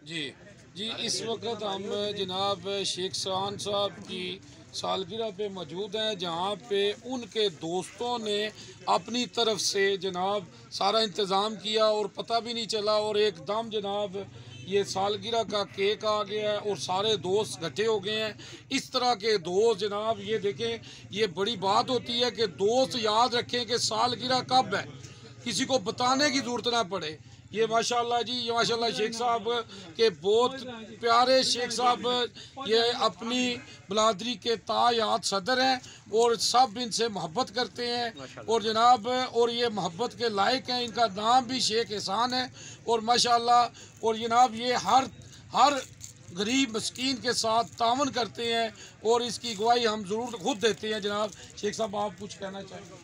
जी जी, इस वक्त हम जनाब शेख शान साहब की सालगिरह पे मौजूद हैं, जहाँ पे उनके दोस्तों ने अपनी तरफ से जनाब सारा इंतज़ाम किया और पता भी नहीं चला, और एकदम जनाब ये सालगिरह का केक आ गया है और सारे दोस्त इकट्ठे हो गए हैं। इस तरह के दोस्त जनाब, ये देखें, ये बड़ी बात होती है कि दोस्त याद रखें कि सालगिरह कब है, किसी को बताने की ज़रूरत ना पड़े। ये माशाल्लाह जी, ये माशाल्लाह शेख साहब के बहुत प्यारे शेख साहब, ये अपनी बिरादरी के तायात सदर हैं और सब इनसे मोहब्बत करते हैं और जनाब, और ये मोहब्बत के लायक हैं। इनका नाम भी शेख एहसान है और माशाल्लाह, और जनाब ये हर गरीब मस्कीन के साथ तावन करते हैं और इसकी गवाही हम ज़रूर खुद देते हैं। जनाब शेख साहब, आप कुछ कहना चाहेंगे?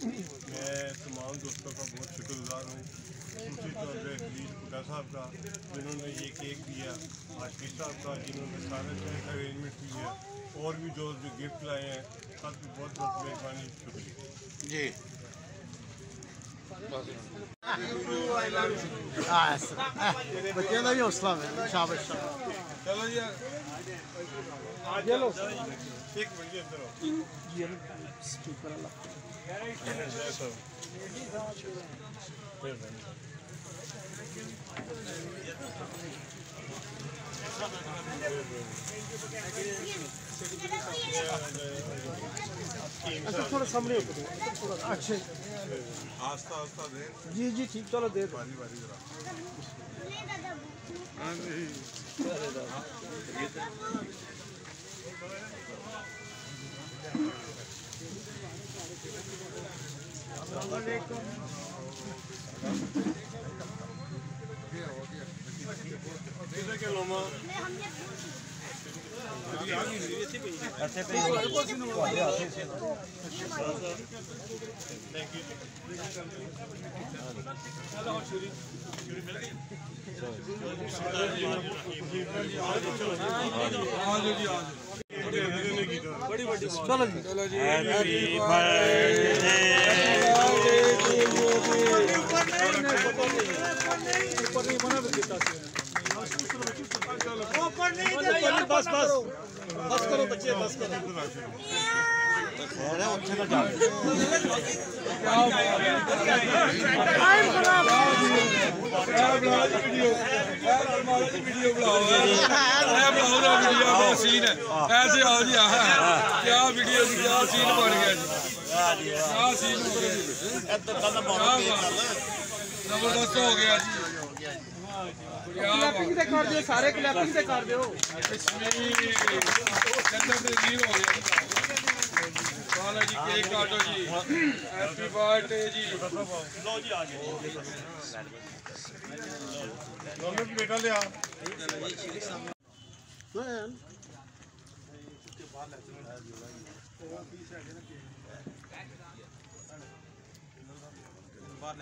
मैं तमाम दोस्तों का बहुत शुक्रगुजार हूँ, दूसरी तौर पर खलील भुट्टा साहब का जिन्होंने ये केक दिया, आशिफ साहब का जिन्होंने सारे अरेंजमेंट किया, और भी जो गिफ्ट लाए हैं, सबकी बहुत बहुत मेहरबानी, शुक्रिया जी। बच्चे का भी हौसला है। शाबाश चलो जी, एक मिनट अच्छा, थोड़ा सामने होकर थोड़ा अच्छे आस्ता आस्ता दे। जी जी ठीक, चलो दे दो। बारी बारी जरा चलो जी, चलो जी, बस बस बस करो बच्चे, बस करो। ऐसे आओ जी, क्या वीडियो की क्या सीन बन गया जी, क्या सीन हो गया जी, जबरदस्त हो गया जी। क्लैपिंग से कर दो, सारे क्लैपिंग से कर दो। जी केक काटो जी, हैप्पी बर्थडे जी। बेटा ले आ। बाहर